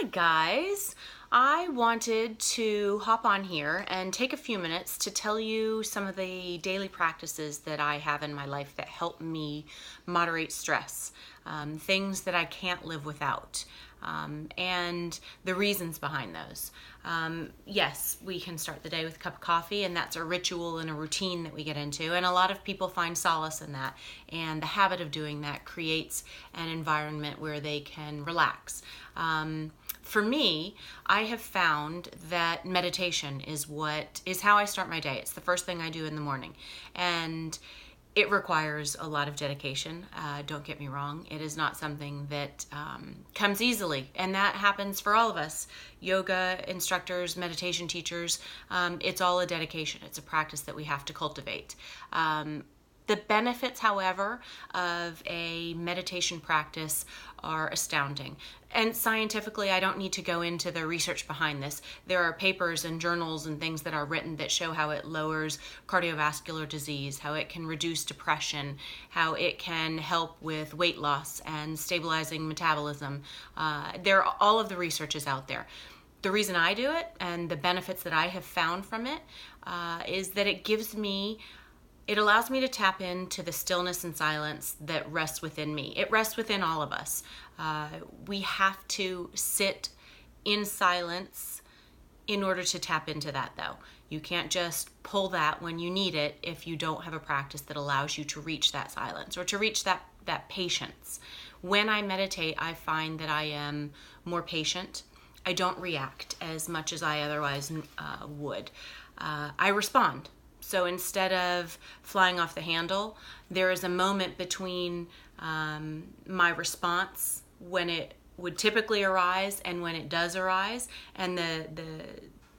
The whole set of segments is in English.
Hi guys, I wanted to hop on here and take a few minutes to tell you some of the daily practices that I have in my life that help me moderate stress, things that I can't live without, and the reasons behind those. Yes, we can start the day with a cup of coffee, and that's a ritual and a routine that we get into, and a lot of people find solace in that, and the habit of doing that creates an environment where they can relax. For me, I have found that meditation is how I start my day. It's the first thing I do in the morning, and it requires a lot of dedication. Don't get me wrong. It is not something that comes easily, and that happens for all of us. Yoga instructors, meditation teachers, it's all a dedication. It's a practice that we have to cultivate. The benefits, however, of a meditation practice are astounding. And scientifically, I don't need to go into the research behind this. There are papers and journals and things that are written that show how it lowers cardiovascular disease, how it can reduce depression, how it can help with weight loss and stabilizing metabolism. All of the research is out there. The reason I do it and the benefits that I have found from it is that it allows me to tap into the stillness and silence that rests within me. It rests within all of us. We have to sit in silence in order to tap into that, though. You can't just pull that when you need it if you don't have a practice that allows you to reach that silence or to reach that patience. When I meditate, I find that I am more patient. I don't react as much as I otherwise would. I respond. So instead of flying off the handle, there is a moment between my response when it would typically arise and when it does arise. And the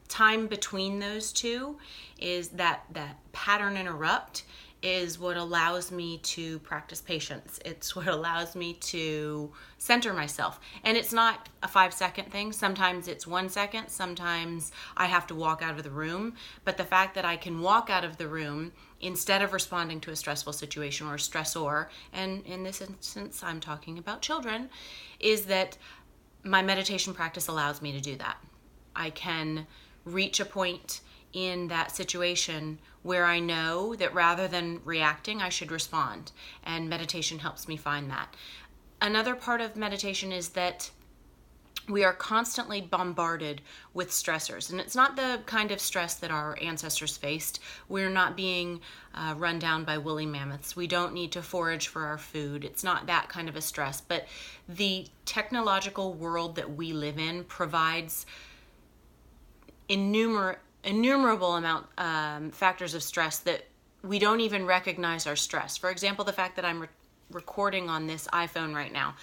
time between those two is that pattern interrupt is what allows me to practice patience. It's what allows me to center myself. And it's not a 5-second thing. Sometimes it's 1 second. Sometimes I have to walk out of the room. But the fact that I can walk out of the room instead of responding to a stressful situation or a stressor, and in this instance I'm talking about children, is that my meditation practice allows me to do that. I can reach a point in that situation where I know that rather than reacting, I should respond. And meditation helps me find that. Another part of meditation is that we are constantly bombarded with stressors. And it's not the kind of stress that our ancestors faced. We're not being run down by woolly mammoths. We don't need to forage for our food. It's not that kind of a stress. But the technological world that we live in provides innumerable amount factors of stress that we don't even recognize our stress. For example, the fact that I'm recording on this iPhone right now.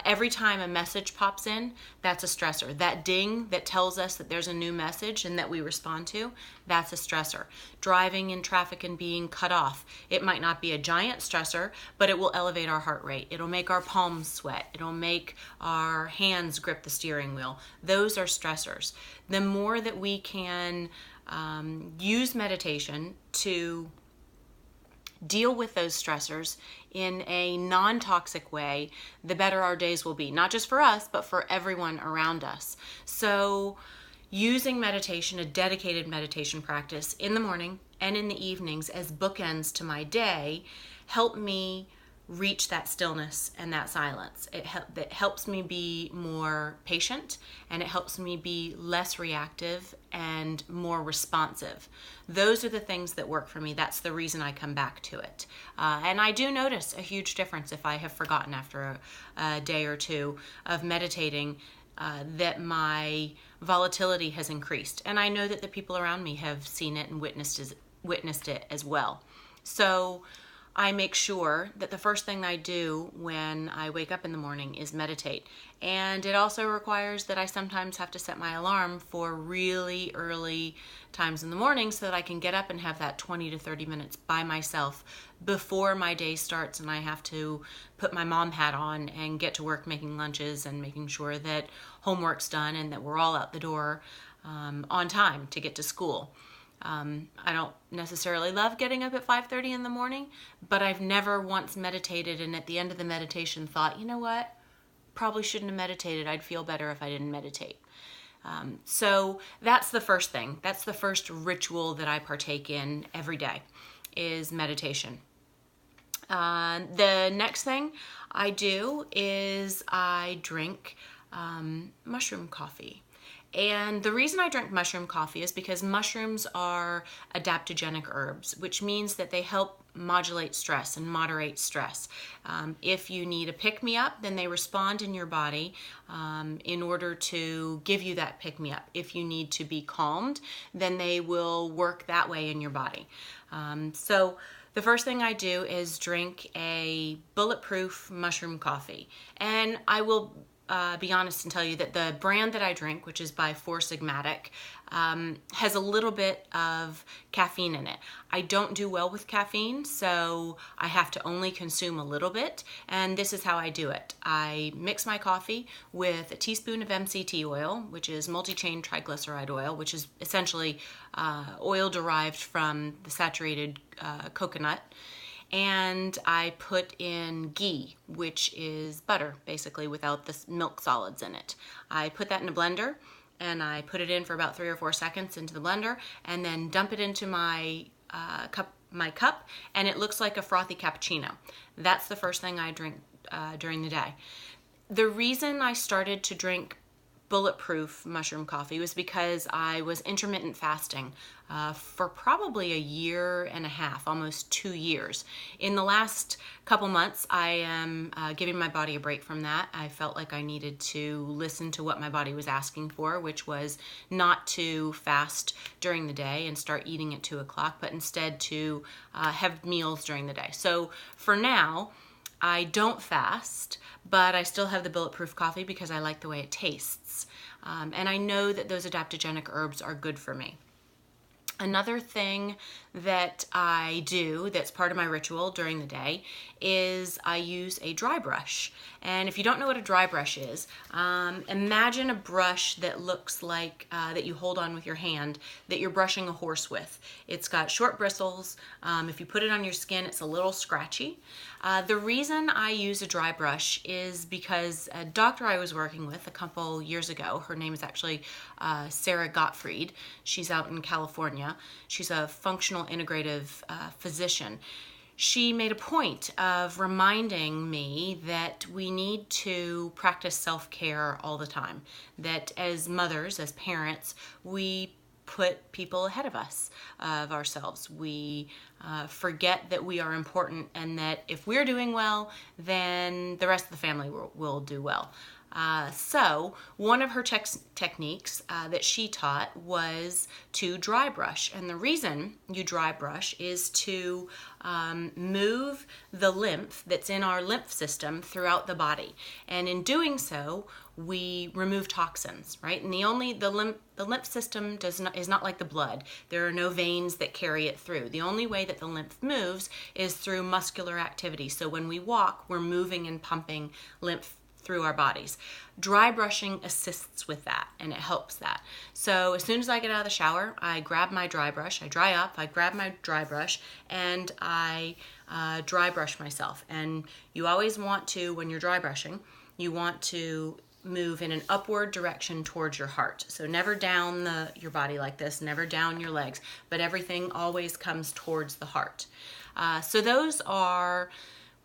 Every time a message pops in, that's a stressor. That ding that tells us that there's a new message and that we respond to, that's a stressor. Driving in traffic and being cut off. It might not be a giant stressor, but it will elevate our heart rate. It'll make our palms sweat. It'll make our hands grip the steering wheel. Those are stressors. The more that we can use meditation to deal with those stressors in a non-toxic way, the better our days will be, not just for us, but for everyone around us. So using meditation, a dedicated meditation practice in the morning and in the evenings as bookends to my day, help me reach that stillness and that silence. It helps me be more patient, and it helps me be less reactive and more responsive. Those are the things that work for me. That's the reason I come back to it. And I do notice a huge difference if I have forgotten after a day or two of meditating that my volatility has increased. And I know that the people around me have seen it and witnessed it as well. So I make sure that the first thing I do when I wake up in the morning is meditate. And it also requires that I sometimes have to set my alarm for really early times in the morning so that I can get up and have that 20 to 30 minutes by myself before my day starts and I have to put my mom hat on and get to work making lunches and making sure that homework's done and that we're all out the door on time to get to school. I don't necessarily love getting up at 5:30 in the morning, but I've never once meditated and at the end of the meditation thought, you know what? probably shouldn't have meditated. I'd feel better if I didn't meditate. So that's the first thing. That's the first ritual that I partake in every day is meditation. The next thing I do is I drink mushroom coffee. And the reason I drink mushroom coffee is because mushrooms are adaptogenic herbs, which means that they help modulate stress and moderate stress. If you need a pick-me-up, then they respond in your body in order to give you that pick-me-up. If you need to be calmed, then they will work that way in your body. So the first thing I do is drink a bulletproof mushroom coffee. And I will be honest and tell you that the brand that I drink, which is by Four Sigmatic, has a little bit of caffeine in it. I don't do well with caffeine, so I have to only consume a little bit, and this is how I do it. I mix my coffee with a teaspoon of MCT oil, which is multi-chain triglyceride oil, which is essentially oil derived from the saturated coconut. And I put in ghee, which is butter, basically, without the milk solids in it. I put that in a blender, and I put it in for about 3 or 4 seconds into the blender, and then dump it into my cup, and it looks like a frothy cappuccino. That's the first thing I drink during the day. The reason I started to drink bulletproof mushroom coffee was because I was intermittent fasting for probably a year and a half, almost 2 years. In the last couple months, I am giving my body a break from that. I felt like I needed to listen to what my body was asking for, which was not to fast during the day and start eating at 2 o'clock, but instead to have meals during the day. So for now, I don't fast, but I still have the bulletproof coffee because I like the way it tastes. And I know that those adaptogenic herbs are good for me. Another thing that I do that's part of my ritual during the day is I use a dry brush. And if you don't know what a dry brush is, imagine a brush that looks like that you hold on with your hand that you're brushing a horse with. It's got short bristles. If you put it on your skin, it's a little scratchy. The reason I use a dry brush is because a doctor I was working with a couple years ago, her name is actually Sarah Gottfried. She's out in California. She's a functional integrative physician. She made a point of reminding me that we need to practice self-care all the time. That as mothers, as parents, we put people ahead of us, of ourselves. We forget that we are important and that if we're doing well, then the rest of the family will do well. So one of her techniques that she taught was to dry brush. And the reason you dry brush is to move the lymph that's in our lymph system throughout the body. And in doing so, we remove toxins, right? And the lymph system is not like the blood. There are no veins that carry it through. The only way that the lymph moves is through muscular activity. So when we walk, we're moving and pumping lymph through our bodies. Dry brushing assists with that, and it helps that. So as soon as I get out of the shower, I grab my dry brush, I dry up, I grab my dry brush, and I dry brush myself. And you always want to, when you're dry brushing, you want to move in an upward direction towards your heart. So never down your body like this, never down your legs, but everything always comes towards the heart. So those are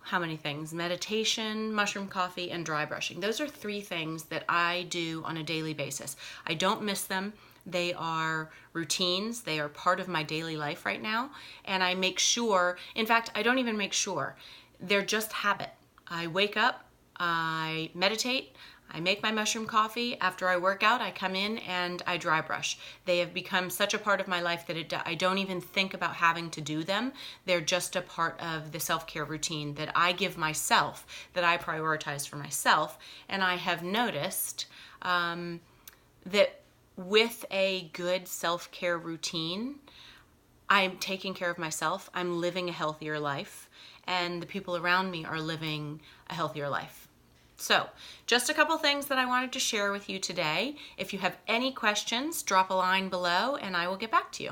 how many things? Meditation, mushroom coffee, and dry brushing. Those are 3 things that I do on a daily basis. I don't miss them. They are routines. They are part of my daily life right now. And I make sure, in fact, I don't even make sure. They're just habit. I wake up, I meditate, I make my mushroom coffee. After I work out, I come in and I dry brush. They have become such a part of my life that I don't even think about having to do them. They're just a part of the self-care routine that I give myself, that I prioritize for myself. And I have noticed that with a good self-care routine, I'm taking care of myself. I'm living a healthier life, and the people around me are living a healthier life. So, just a couple things that I wanted to share with you today. If you have any questions, drop a line below and I will get back to you.